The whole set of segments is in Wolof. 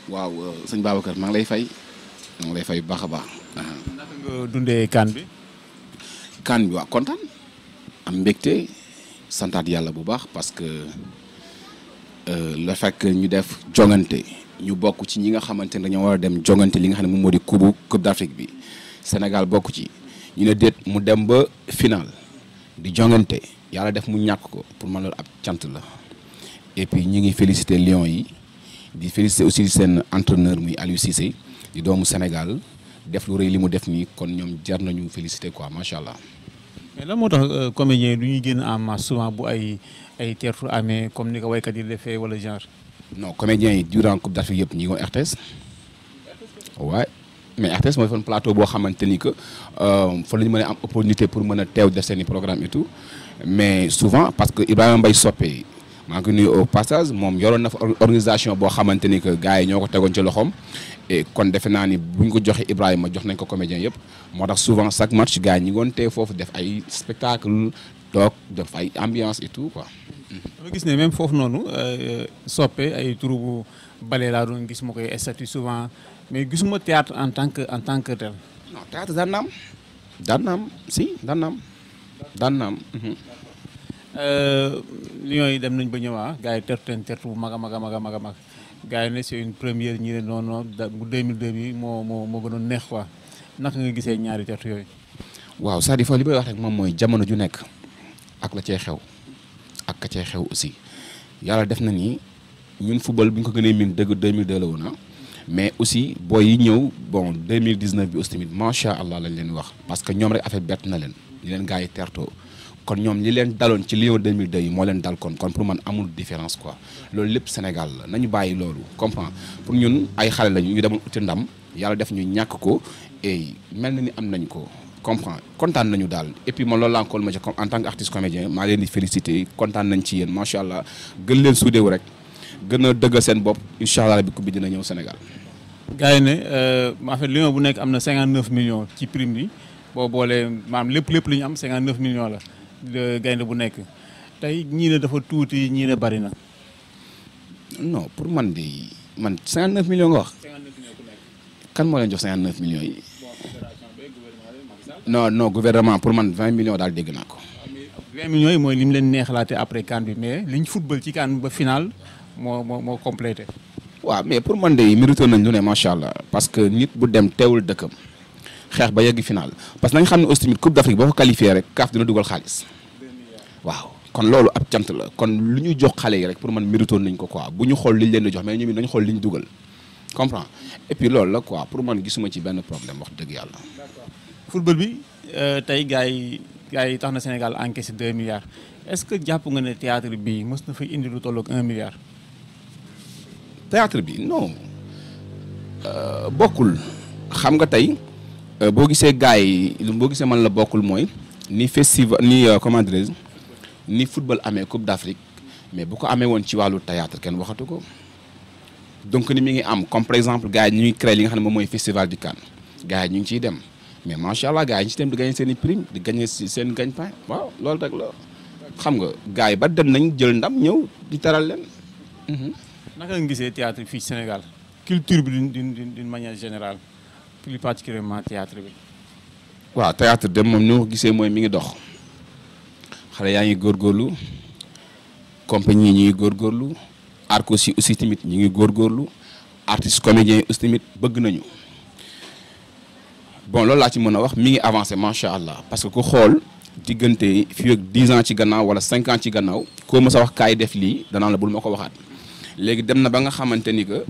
waaw sëñ Babacar maa ngi lay fay bu baax a baax. naka nga dundee CAN bi. CAN bi waaw kontaan am mbégte santaat yàlla bu baax parce que le fait que ñu def jongante ñu bokk ci ñi nga xamante ne dañoo war a dem jongante li nga xam ne moom moo di coupe d'Afrique bi Sénégal bokk ci ñu ne déet mu dem ba final di jongante yàlla def mu ñàkk ko pour man loolu ab cant la et puis ñu ngi féliciter Lions yi. di féliciter aussi seen entraîneur muy Aliou Cissé di doomu Sénégal def lu rëy li mu def nii kon ñoom jar nañu féliciter quoi macha allah. mais lan moo tax comédien du ñuy génn en masse souvent bu ay teertu amee comme ni ko waykat yi defee wala genre. non comédiens yi durant coupe d'Afrique yëpp ñi ngi woon RTS. waaye mais RTS mooy fan plateau boo xamante ni que fa la ñu mën a am opportunité pour mën a teew def seen i programme et tout mais souvent parce que Ibrahima Mbaye Sopé. maa ngi ko nuyu au passage moom yoroon na fa organisation boo xamante ni que gars yi ñoo ko tegoon ci loxoom et kon defe naa ni buñ ko joxe Ibrahima jox nañ ko comédien yëpp moo tax souvent chaque match gars yi ñi ngoon tee foofu def ay spectacle toog def ay ambiance et tout quoi. dama gis ne même foofu noonu soppe ay turu bu bale laa doon gis ma koy statut souvent mais gisuma théâtre en tant que tel. non théâtre daan na am si daan na am. Lions yi dem nañ ba ñëwaat gars yi tertu bu mag a mag gars yi ne c'est une première ñi ne non bu 2002 bi moo gënoon neex quoi naka nga gisee ñaari tertu yooyu. waaw c'est-à-dire foofu li may wax rek moom mooy jamono ju nekk ak la cay xew ak ka cay xew aussi yàlla def na ni ñun football bi ñu ko gënee miin dëgg 2002 la woon mais aussi booy yi ñëw bon 2019 bi aussi tamit macha allah lañ leen wax parce que ñoom rek affaire bett na leen ñu leen gars yi tertoo. kon ñoom li leen daloon ci Lions 2002 yi moo leen dal kon pour man amul différence quoi loolu lépp Sénégal la nañu bàyyi loolu comprend pour ñun ay xale lañu ñu demoon uti ndam yàlla def ñu ñàkk ko et mel na ni am nañ ko comprend kontaan nañu daal et puis man loolu laa ko ma ci en tant que artiste comédien maa leen di féliciter kontaan nañ ci yéen macha allah gën leen suudewu rek gën a dëggal seen bopp incha allah bi coupe bi dina ñëw Sénégal. gars yi ne en fait Lion bu nekk am na 59 millions ci prime bi boo boolee maanaam lépp li ñu am 59 millions la. gaynde bu nekk tey ñii ne dafa tuuti ñii ne bari na. non pour man de 59 millions nga wax. 59 millions ku nekk. kan moo leen jox 59 millions yi. non gouvernement pour man 20 millions daal dégg naa ko. 20 millions yi mooy li mu leen neexalaate après CAN bi mais liñ football ci CAN ba final moo complété. waaw mais pour man de mérité nañ lu ne macha allah parce que nit bu dem teewul dëkkam. xeex ba yegg final parce que nañ xam ne aussi tamit coupe d'Afrique boo ko qualifié rek CAF dina dugal xaalis waaw kon loolu ab cant la kon lu ñu jox xale yi rek pour man méritoon nañ ko quoi bu ñu xool liñ leen di jox mais ñoom it nañ xool liñ dugal comprend et puis loolu la quoi pour man gisuma ci benn problème wax dëgg yàlla. football bi tey gars yi tax na Sénégal encaissé 2 milliards est-ce que jàpp nga ne théâtre bi mës na fay indi lu tolloog 1 milliard. théâtre bi non bokkul xam nga tey. boo gisee gars yi boo gisee man la bokkul mooy ni festival comment dirais-je ni football amee coupe d'Afrique mais bu ko amee woon ci wàllu théâtre kenn waxatu ko donc ni mi ngi am comme par exemple gars yi ñu ngi créé li nga xam ne moom mooy festival du CAN gars yi ñu ngi ciy dem mais macha allah gars yi ñu ci dem di gagner seen i prime di gagner seen gagne-pain waaw loolu rek la xam nga gars yi ba dem nañ jël ndam ñëw di taral leen. naka nga gisee théâtre fii Sénégal culture bi d'une manière générale. plus particulièrement théâtre bi. waaw théâtre dem moom ni ma ko gisee mooy mi ngi dox xale yaa ngi góorgóorlu compagnie yi ñu ngi góorgóorlu artistes yi aussi tamit ñu ngi góorgóorlu artistes comédiens yi aussi tamit bëgg nañu bon loolu laa ci mën a wax mi ngi avancé macha allah parce que ku xool diggante fii ak 10 ans ci gannaaw wala 5 ans ci gannaaw koo mës a wax kaay def lii danaa la bul ma ko waxaat léegi dem na ba nga xamante ni que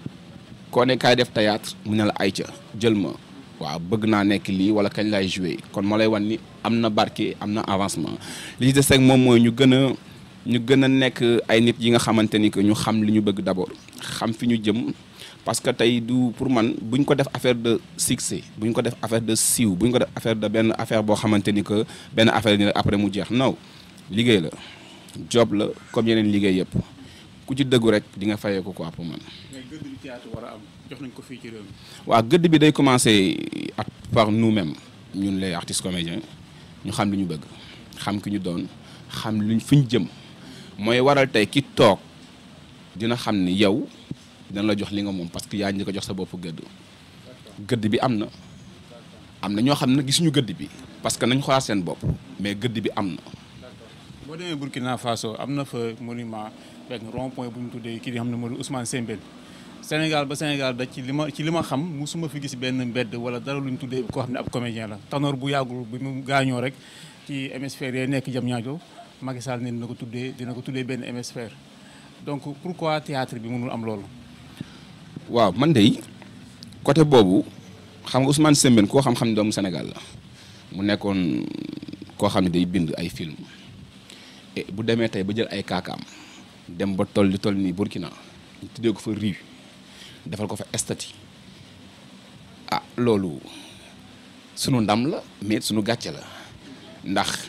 koo ne kaay def théâtre mu ne la ayca jël ma. waaw bëgg naa nekk lii wala kañ lay jouer kon moo lay wan ni am na barke am na avancement li ci des rek moom mooy ñu gën a nekk ay nit yi nga xamante ni que ñu xam li ñu bëgg d'abord xam fi ñu jëm parce que tey du pour man buñ ko def affaire de succès buñ ko def affaire de siiw buñ ko def affaire de benn affaire boo xamante ni que benn affaire ni rek après mu jeex non liggéey la job la comme yeneen liggéey yëpp ku ci dëggu rek di nga fayee ko quoi pour man. mais gëdd bi théâtre war a am jox nañ ko fii ci réew mi. waaw gëdd bi day commencer par nous-mêmes ñun les artistes comédiens ñu xam li ñu bëgg xam ki ñu doon xam luñ fi ñu jëm mooy waral tey ki toog dina xam ni yow dina la jox li nga moom parce que yaa ngi ko jox sa bopp gëdd bi am na ñoo xam ne gisuñu gëdd bi parce que nañ xoolaat seen bopp mais gëdd bi am na. boo demee Burkina Faso am na fa monument benn rond point bu ñu tuddee kii di xam ne moo di Ousmane Sembène Sénégal ba Sénégal da ci li ma xam musuma fi gis benn mbedd wala dara lu ñu tuddee koo xam ne ab comédien la Tanor bu yàggul bi mu gaañoo rek ci hémisphère yee nekk Diamniadio Macky Sall ne dina ko tuddee benn hémisphère donc pourquoi théâtre bi mënul am loolu. waaw man de côté boobu xam nga Ousmane Sembène koo xam-xam ne doomu Sénégal la mu nekkoon koo xam ne day bind ay film et bu demee tey ba jël ay kaakaam dem ba toll nii Burkina ñu tuddee ko fa rue defal ko fa statue loolu sunu ndam la mais sunu gàcce la ndax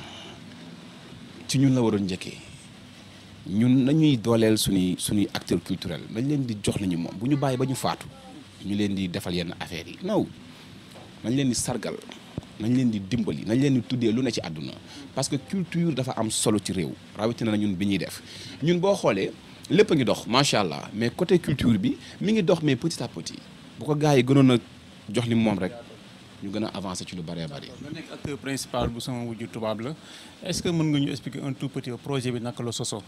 ci ñun la waroon njëkkee ñun nañuy dooleel suñuy acteur culturel nañ leen di jox lañu moom bu ñu bàyyi ba ñu faatu ñu leen di defal yenn affaires yi non nañ leen di sargal nañ leen di dimbali nañ leen di tuddee lu ne ci àdduna parce que culture dafa am solo ci réew rawatina na ñun bi ñuy def ñun boo xoolee lépp a ngi dox macha allah mais côté culture bi mi ngi dox mais petit à petit bu ko gars yi gënoon a jox li moom rek ñu gën a avancer ci lu bëree bëri. nga nekk acteur principal bu Sama Wujju Tubaab la est-ce que mën nga ñu expliquer un tout petit projet bi naka la soso.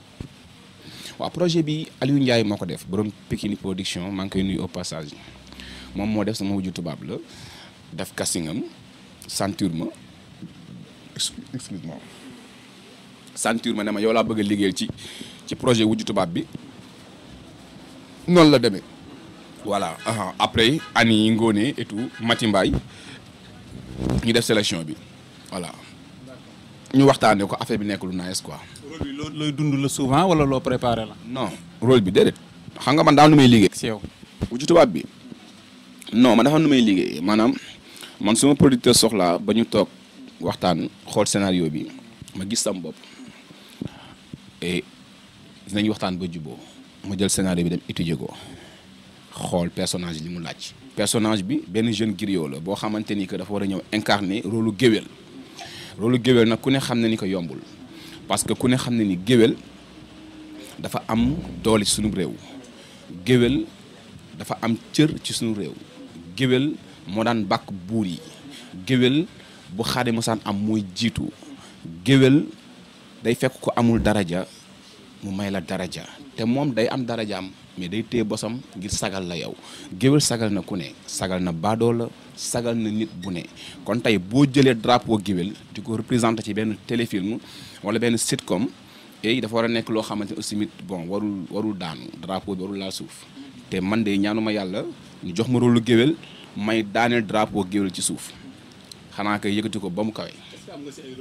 waaw projet bi Aliou Ndiaye moo ko def borom Pikini production maa ngi koy nuyu au passage moom moo def Sama Wujju Tubaab la def castingam ceinture ma excuse-moi ceinture ma ne ma yow laa bëgg a liggéeyal ci projet Wujju Tubaab bi noonu la demee voilà après Ani Ngone et tout Mati Mbaye ñu def sélection bi voilà ñu waxtaanee ko affaire bi nekk lu nice quoi. rôle bi looy dund la souvent wala loo préparé la. non rôle bi déedéet xam nga man daal nu may liggéey. si yow Wujju Tubaab bi non man dafa nu may liggéey maanaam man suma producteur soxlaa ba ñu toog waxtaan xool scénario bi ma gis sam bopp et dinañ waxtaan ba juboo ma jël scénario bi dem étudier ko xool personnage li mu laaj. personnage bi benn jeune griot la boo xamante ni que dafa war a ñëw incarner rôle géwél nag ku ne xam ne ni ko yombul parce que ku ne xam ne ni géwél dafa am doole ci sunu réew géwél dafa am cër ci sunu réew géwél moo daan bàkk buur yi géwél bu xaade mosaan am mooy jiitu géwél day fekk ko amul daraja mu may la daraja te moom day am darajaam mais day téye bosam ngir sagal la yow géwél sagal na ku ne sagal na baadoo la sagal na nit bu ne kon tey boo jëlee drapeau géwél di ko représenté ci benn téléfilm wala benn sitcom et dafa war a nekk loo xamante aussi mit bon warul daanu drapeau bi warul laal suuf te man de ñaanuma yàlla ñu jox ma rôle géwél may daaneel drapeau géwél ci suuf xanaa kay yëkkati ko ba mu kawe. est-ce que am nga si ay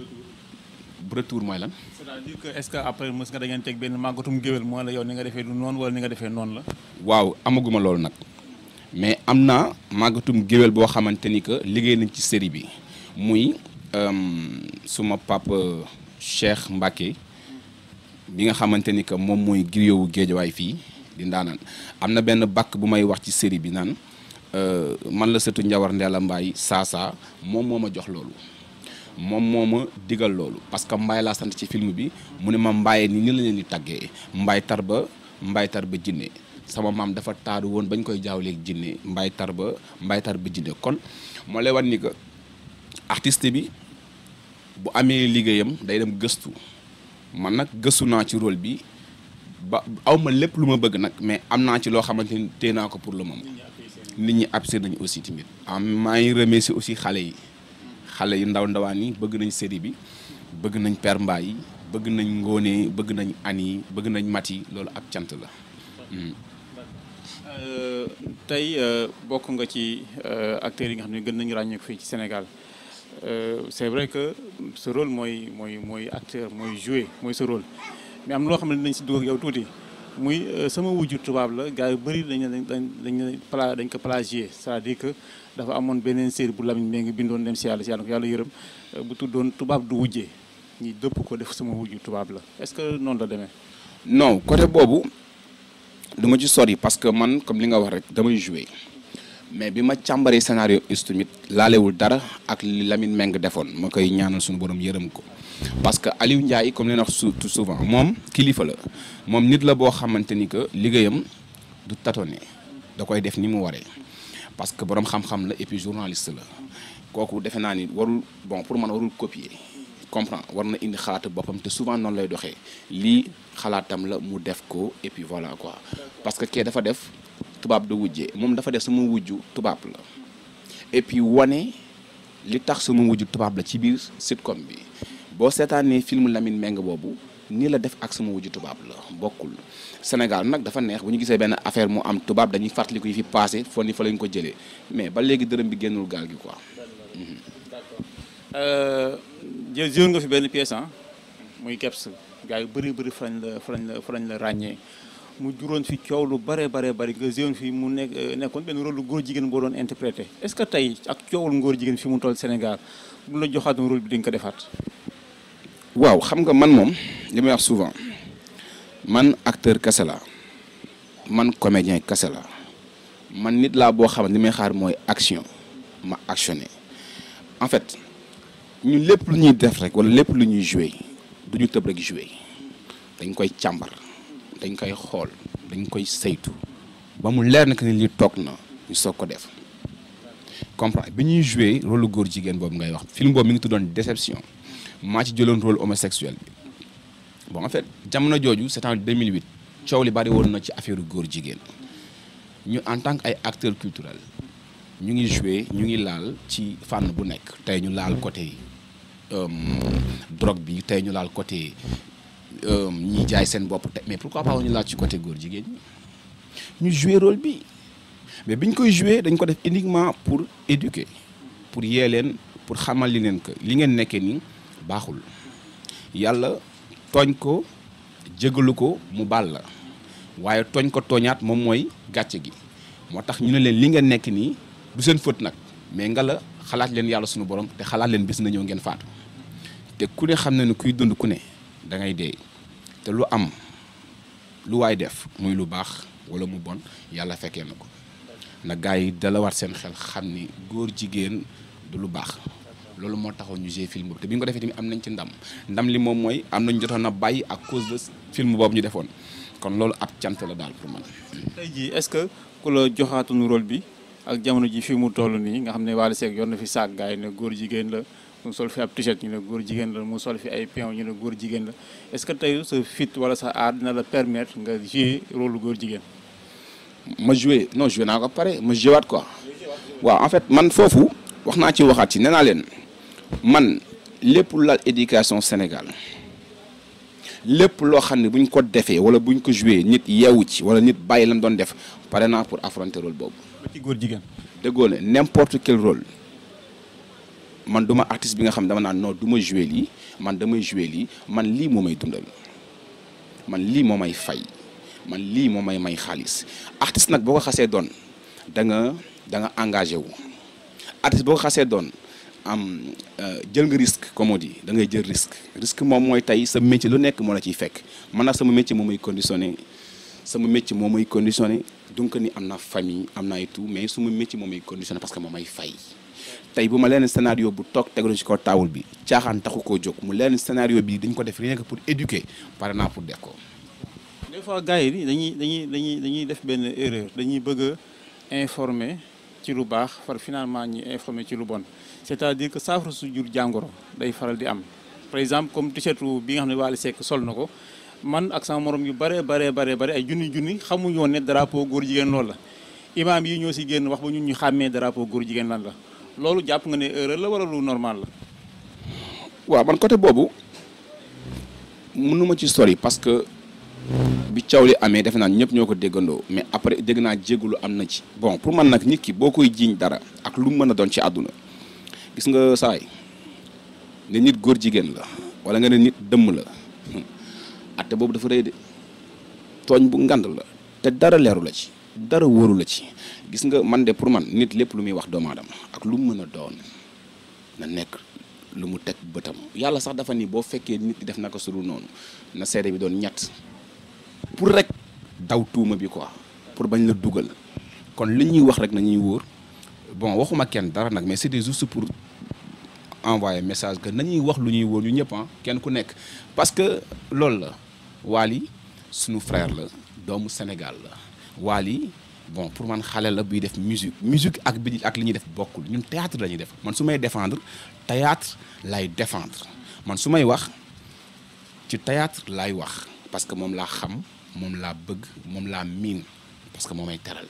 retour mooy lan. c'est-à-dire que est-ce que après mës nga da ngeen teg benn màggatum géwél moo la yow ni nga defee du noonu wala ni nga defee noonu la. waaw amaguma loolu nag mais am na màggatum géwél boo xamante ni que liggéey nañ ci série bi muy suma papa Cheikh Mbacké bi nga xamante ni que moom mooy griot wu Géejawaay fii di ndaanaan am na benn bakk bu may wax ci série bi naan man la sëtu Njawar Ndeela Mbaay Saasa moom moo ma jox loolu. moom moo ma digal loolu parce que Mbaye laa sant ci film bi mu ne ma Mbaye ni la leen di tàggee Mbaye tar ba jinne sama maam dafa taaru woon bañ koy jaawleeg jinne Mbaye tar ba jinne kon moo lay wan ni que artiste bi bu amee liggéeyam day dem gëstu man nag gëstu naa ci rôle bi ba aw ma lépp lu ma bëgg nag mais am naa ci loo xamante ni téye naa ko pour le moment nit ñi apprécié nañu aussi tamit. maa ngi remercier aussi xale yu ndawaan yi bëgg nañ série bi bëgg nañ Père Mbaye bëgg nañ Ngone bëgg nañ Ani bëgg nañ Mati loolu ab cant la. tey bokk nga ci acteurs yi nga xam ne gën nañu ràññeeku fii ci Sénégal c'est vrai que ce rôle mooy acteur mooy jouer mooy ce rôle mais am loo xam ne dinañ si dugg ak yow tuuti muy Sama Wujju Tubaab la gars yu bëri dañ ko plagier c'est-à-dire que dafa amoon beneen série bu Lamine Mbengue bindoon dem si yàlla ko yàlla yërëm bu tuddoon tubaab du wujjee ñi dëpp ko def Sama Wujju Tubaab la est-ce que noonu la demee. non côté boobu du ma ci sori parce que man comme li nga wax rek damay jouer mais bi ma càmbaree scénario tamit laalewul dara ak li Lamine Mbengue defoon ma koy ñaanal suñu borom yërëm ko parce que Aliou Ndiaye comme leen wax tout souvent moom kilifa la moom nit la boo xamante ni que liggéeyam du tâtonner da koy def ni mu waree parce que borom xam-xam la et puis journaliste la kooku defe naa ni warul bon pour man warul copier comprend war na indi xalaatu boppam te souvent noonu lay doxee lii xalaatam la mu def ko et puis voilà quoi parce que kee dafa def tubaab da wujjee moom dafa def sama wujju tubaab la et puis wane li tax sama wujju tubaab la ci biir sitcom bi boo seetaanee film Lamine Meng boobu nii la def ak sama wujju tubaab la bokkul Sénégal nag dafa neex bu ñu gisee benn affaire mu am tubaab dañuy fàttaliku yi fi passé foo ni fa lañ ko jëlee mais ba léegi dërëm bi génnul gaal gi quoi. jël nga fi benn pièce muy Kebs gars yu bëri farañ la ràññee mu juróon fi coow lu bare nga jëloon fi mu nekkoon benn rôle lu góor jigéen boo doon interprété est-ce que tey ak coowul ngóor jigéen fi mu toll Sénégal bu la joxaatoon rôle bi di nga ko defaat. waaw xam nga man moom li may wax souvent man acteur kese la man comédien kese la man nit laa boo xam ne li may xaar mooy action ma actionné en fait ñun lépp lu ñuy def rek wala lépp lu ñuy joué du ñu tëb rek joué dañ koy càmbar dañ koy xool dañ koy saytu ba mu leer na que ni lii toog na ñu soog ko def comprendre bi ñuy joué rôle góor jigéen boobu ngay wax film boobu mi ngi tuddoon Déception maa ci jëloon rôle homosexuel bi bon en fait jamono jooju c'est en 2008 coow li bari woon na ci affaire góor jigéen ñu en tant que ay acteurs culturels ñu ngi joué ñu ngi laal ci fànn bu nekk tey ñu laal côté drogue bi tey ñu laal côté ñiy jaay seen bopp te mais pourquoi pas ñu laal ci côté góor jigéen ñu joué rôle bi mais biñ koy joué dañ ko def uniquement pour éduquer pour yee leen pour xamal li leen que li ngeen nekkee nii baaxul yàlla tooñ ko jégalu ko mu baal la waaye tooñ ko tooñaat moom mooy gàcce gi moo tax ñu ne leen li ngeen nekk nii du seen fët nag mais nga la xalaat leen yàlla suñu borom te xalaat leen bis na ñëw ngeen faatu te ku ne xam na ne kuy dund ku ne da ngay dee te lu am lu waay def muy lu baax wala mu bon yàlla fekkee na ko na gars yi dalawaat seen xel xam ni góor jigéen du lu baax loolu moo taxoon ñu joué film boobu te bi ñu ko defee tamit am nañ ci ndam li moom mooy am nañ jotoon a bàyyi à cause de film boobu ñu defoon kon loolu ab cant la daal pour man. tey jii est-ce que ku la joxaatoon rôle bi ak jamono ji fi mu toll nii nga xam ne Wally Seck yor na fi saak gars yi ne góor jigéen la mu sol fi ab t-shirt ñu ne góor jigéen la mu sol fi ay pion ñu ne góor jigéen la est-ce que tey sa fit wala sa aar dina la permettre nga jouer rôle góor jigéen. ma joué non joué naa ko pare ma joué waat quoi waaw en fait man foofu wax naa ci waxaat ci nee naa leen man lépp lu laal éducation Sénégal lépp loo xam ne buñ ko defee wala buñ ko joué nit yeewu ci wala nit bàyyi lam doon def pare naa pour affronter rôle boobu. ba ci góor jigéen. déggoo ne n'importe quel rôle man duma artiste bi nga xam dama naan non du ma joué lii man damay joué lii man lii moo may dundal man lii moo may fay man lii moo may xaalis artiste nag boo ko xasee doon da nga engagé wu artiste boo ko xasee doon am jël nga risque comme on dit da ngay jël risque moom mooy tey sa métier lu nekk moo la ciy fekk man nag sama métier moo may conditionné donc ni am na famille am na ay tout mais suma métier moo may conditionné parce que moo may fay tey bu ma leen scénario bu toog tegalu ci kaw taawul bi caaxaan taxu koo jóg mu leen scénario bi dañ ko def rien que pour éduquer pare naa pour def ko. des fois gars yi dañuy def benn erreur dañuy bëgg a informer ci lu baax far finalement ñi informer ci lu bon c'est-à-dire que saafara su jur jàngoro day faral di am par exemple comme t-shirt bi nga xam ne Wally Seck sol na ko man ak sama morom yu bare ay junni xamuñu woon ne drapeau góor jigéen loolu la imaam yi ñoo si génn wax ba ñun ñu xàmmee drapeau góor jigéen lan la loolu jàpp nga ne erreur la wala lu normal la. waaw man côté boobu mënuma ci sori parce que bi caaw li amee defe naa ñëpp ñoo ko déggandoo mais après dégg naa jégalu am na ci. bon pour man nag nit ki boo koy jiiñ dara ak lu mu mën a doon ci àdduna gis nga saay ne nit góor jigéen la wala nga ne nit dëmm la atte boobu dafa rëy de tooñ bu ngand la te dara leeru la ci dara wóoru la ci gis nga man de pour man nit lépp lu muy wax doomu aadama ak lu mu mën a doon na nekk lu mu teg bëtam yàlla sax dafa ni boo fekkee nit ki def naka suru noonu na seede bi doon ñett pour rek daw tuuma bi quoi pour bañ la dugal kon li ñuy wax rek nañuy wóor bon waxuma kenn dara nag mais c'était juste pour envoyé message que nañuy wax lu ñuy wóor ñu ñëpp kenn ku nekk parce que loolu la Wally sunu frère la doomu Sénégal la Wally bon pour man xale la buy def musique ak li ñuy def bokkul ñun théâtre la ñuy def man su may défendre théâtre lay défendre man su may wax ci théâtre laay wax parce que moom laa xam moom laa bëgg moom laa miin parce que moomay teral.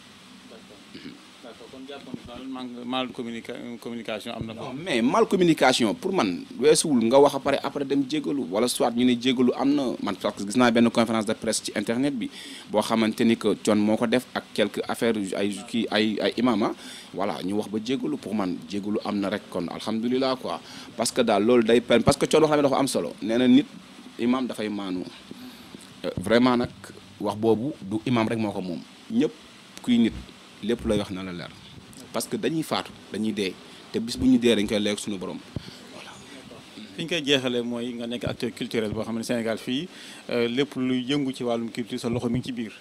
d'accord kon jàpp mal communication am na. non mais mal communication pour man weesuwul nga wax après dem jégalu wala soit ñu ne jégalu am na man parce que gis naa benn conférence de presse ci internet bi boo xamante ni que Thione moo ko def ak quelques affaires ay imam voilà ñu wax ba jégalu pour man jégalu am na rek kon alhamdulilah quoi parce que daal loolu day parce que Thione wax na dafa am solo nee na nit imam dafay maanu vraiment nag wax boobu du imam rek moo ko moom ñëpp kuy nit lépp lay wax na la leer parce que dañuy faatu dañuy dee te bis bu ñu dee dañ koy leeg suñu borom voilà. fi ñu koy jeexalee mooy nga nekk acteur culturel boo xam ne Sénégal fii lépp lu yëngu ci wàllum culture sa loxo mi ngi ci biir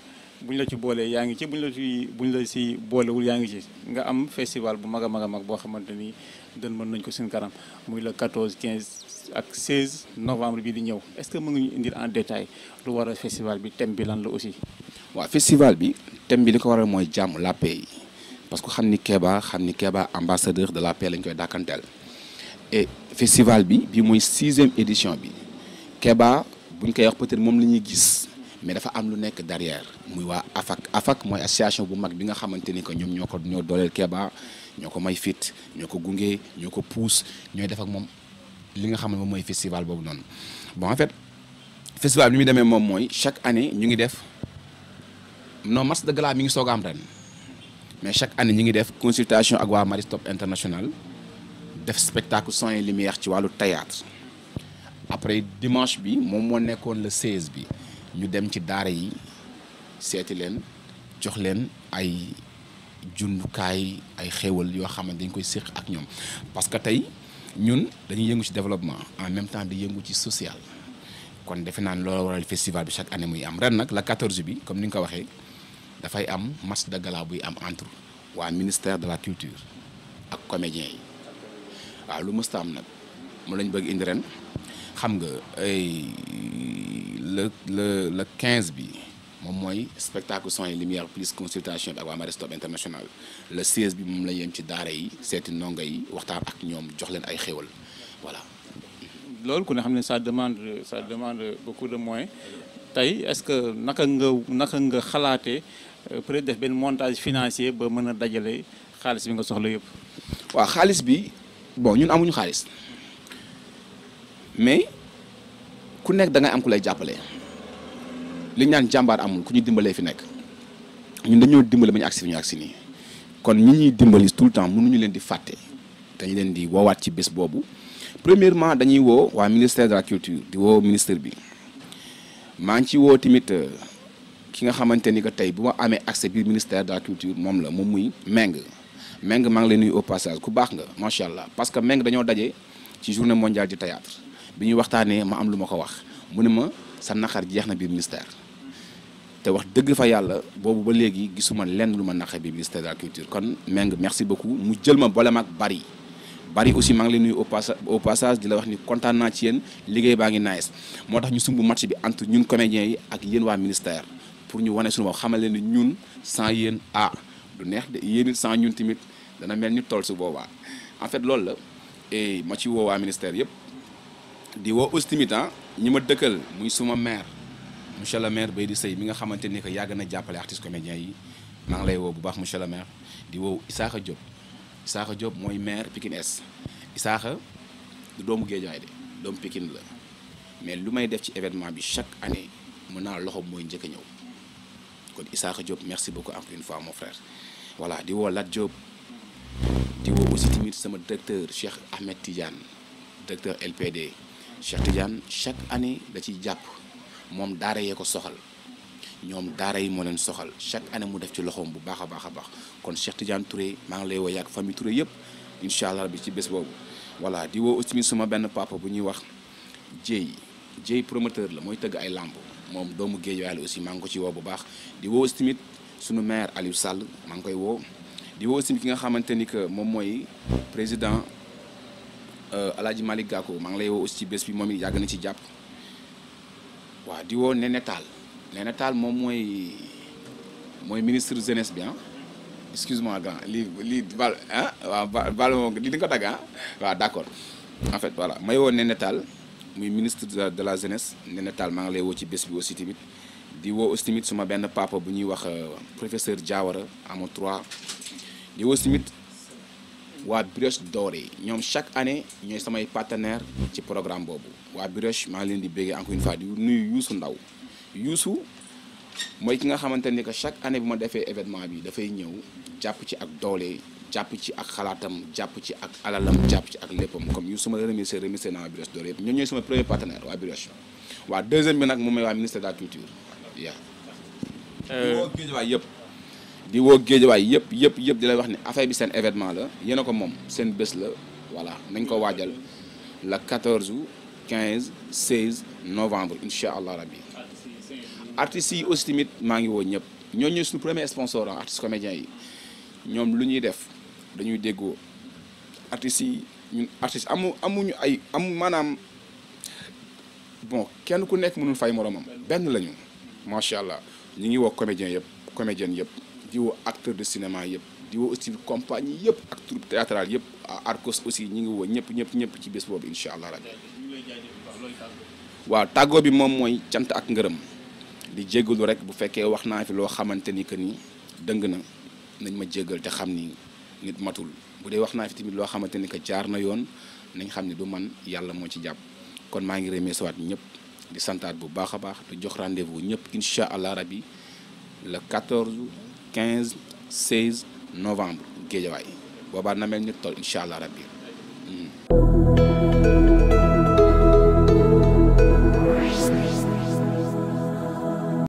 bu ñu la ci boolee yaa ngi ci bu ñu la si boolewul yaa ngi ci nga am festival bu mag a mag a mag boo xamante ni dën mën nañ ko seen kanam muy le 14 15 ak 16 novembre bi di ñëw est-ce que mën nga ñu indil en détail lu war a festival bi thème bi lan la aussi. waaw festival bi thème bi li ko waral mooy jàmm la paix parce que xam ni Kéba ambassadeur de la paix lañ koy dàkkanteel et festival bi mooy 6e édition bi Kéba buñ koy wax peut-être moom la ñuy gis mais dafa am lu nekk derrière muy waa AFAC mooy association bu mag bi nga xamante ni que ñoom ñoo dooleel Kéba ñoo ko may fit ñoo ko gunge ñoo ko pousse ñooy def ak moom li nga xam ne moom mooy festival boobu noonu bon en fait festival bi muy demee moom mooy chaque année ñu ngi def non match de gala mi ngi soog a am ren mais chaque année ñu ngi def consultation ak waa Maristop International def spectacle son et lumière ci wàllu théâtre après dimanche bi moom moo nekkoon le 16 bi ñu dem ci daara yi seeti leen jox leen ay jundukaay ay xéewal yoo xamante dañ koy séq ak ñoom parce que tey ñun dañuy yëngu ci développement en même temps di yëngu ci social kon defe naa ne loolu waral festival bi chaque année muy am ren nag la 14 bi comme ni nga ko waxee dafay am match de gala buy am entre waa ministère de la culture ak comédiens yi waaw lu mësta am nag mu lañ bëgg indi ren xam nga le 15 bi moom mooy spectacle son et lumière plus consultation bi ak waa Maristop International le 16 bi moom la yem ci daara yi seeti ndongo yi waxtaan ak ñoom jox leen ay xéwal voilà. loolu ku ne xam ne ça demande beaucoup de moyens tey est-ce que naka nga xalaatee peut-être def benn montage financier ba mën a dajale xaalis bi nga soxla yëpp. waaw xaalis bi bon ñun amuñu xaalis mais ku nekk da ngay am ku lay jàppale li ñu naan jàmbaar amul ku ñu dimbalee fi nekk ñun dañoo dimbale ba ñu agsi fi ñu agsi nii kon ñi ñuy dimbali tout le temps mënuñu leen di fàtte dañu leen di woowaat ci bés boobu. premièrement dañuy woo waa ministère de la culture di woo ministre bi maa ngi ci woo tamit ki nga xamante ni que tey bu ma amee accès biir ministère de la culture moom muy Meng maa ngi lay nuyu au passage ku baax nga macha allah parce que Meng dañoo daje ci journée mondiale du théâtre bi ñuy waxtaanee ma am lu ma ko wax mu ne ma sa naqar jeex na biir ministère te wax dëgg fa yàlla boobu ba léegi gisuma lenn lu ma naqar biir ministère de la culture kon Meng merci beaucoup mu jël ma boole ma ak bari aussi maa ngi leen nuyu au passage di la wax ni kontaan naa ci yéen liggéey baa ngi nice moo tax ñu sumb match bi entre ñun comédiens yi ak yéen waa ministère pour ñu wane suñu bopp xamal leen ni ñun sans yéen du neex de yéen it sans ñun tamit dana mel ni tool su boobaa en fait loolu la et ma ci woo waa ministère yëpp di woo aussi tamit ñi ma dëkkal muy suma maire monsieur le maire Baydi Seye mi nga xamante ni que yàgg na jàppale artistes comédiens yi maa ngi lay woo bu baax monsieur le maire di woo Isaaxa Diop mooy maire Pikine Est Isaaxa du doomu Géejawaay de doomu Pikine la mais lu may def ci événement bi chaque année mën naa loxo mooy njëkk a ñëw kon Isaaxa Diop merci beaucoup encore une fois mon frère voilà di woo Lat Diop di woo aussi tamit sama directeur Cheikh Ahmed Tidiane directeur LPD Cheikh Tidiane chaque année da ciy jàpp moom daara yee ko soxal ñoom daara yi moo leen soxal chaque année mu def ci loxoom bu baax a baax kon Cheikh Tidiane Touré maa ngi lay woo yàgg famille Touré yëpp incha allah bi ci bés boobu voilà di woo aussi sama benn papa bu ñuy wax Dieye promoteur la mooy tëgg ay lamb moom doomu Guédiawaye la aussi maa ngi ko ci woo bu baax di woo aussi tamit sunu maire Aliou Sall maa ngi koy woo di woo aussi ki nga xamante ni que moom mooy président Alaaji Malick Gakou maa ngi lay woo aussi ci bés bi moom it yàgg na ci jàpp waaw di woo Néné Tall moom mooy ministre jeunesse bi excuse-moi grand lii bal waaw bal moom li di nga ko dagg waaw d'accord en fait voilà may woo Néné Tall muy ministre de la jeunesse Néné Tall maa ngi lay woo ci bés bi aussi tamit di woo aussi tamit suma benn papa bu ñuy wax professeur Diawara amoo 3 di woo aussi tamit waa Brioche Dorée ñoom chaque année ñooy samay partenaire ci programme boobu waa Brioche maa ngi leen di béggee encore une fois di nuyu Youssou Ndaw Youssou mooy ki nga xamante ni que chaque année bu ma defee événement bi dafay ñëw jàpp ci ak doole jàpp ci ak xalaatam jàpp ci ak alalam jàpp ci ak léppam comme Youssou ma la remercier naa waa Brioche Dorée yëpp ñoom ñooy sama premier partenaire waa Brioche waa deuxième bi nag moom mooy waa ministère de la culture di woo Géejawaay yëpp di lay wax ne affaire bi seen événement la yéen a ko moom seen bés la voilà nañ ko waajal la 14 15 16 novembre incha allah rabbi artistes yi aussi tamit maa ngi woo ñëpp ñooñu suñu premier sponsor artistes comédiens yi ñoom lu ñuy def dañuy déggoo artistes yi ñun artistes amuñu maanaam bon kenn ku nekk mënul fay moromam benn lañu macha allah ñu ngi woo comédiens yëpp comédiennes yëpp di woo acteur de cinéma yëpp di woo aussi compagnie yëpp ak troupe théâtrale yëpp Arcos aussi ñi ngi woo ñëpp ci bés boobu incha allah rabbi waaw tàggoo bi moom mooy cant ak ngërëm di jéggalu rek bu fekkee wax naa fi loo xamante ni que ni dëng na nañ ma jéggal te xam ni nit matul bu dee wax naa fi tamit loo xamante ni que jaar na yoon nañ xam ne du man yàlla moo ci jàpp kon maa ngi remercier waat ñëpp di santaat bu baax a baax di jox rendez-vous ñëpp incha allah rabbi le 14 15 16 novembre Guédiawaye boobaa na mel ni tool incha allah rabbi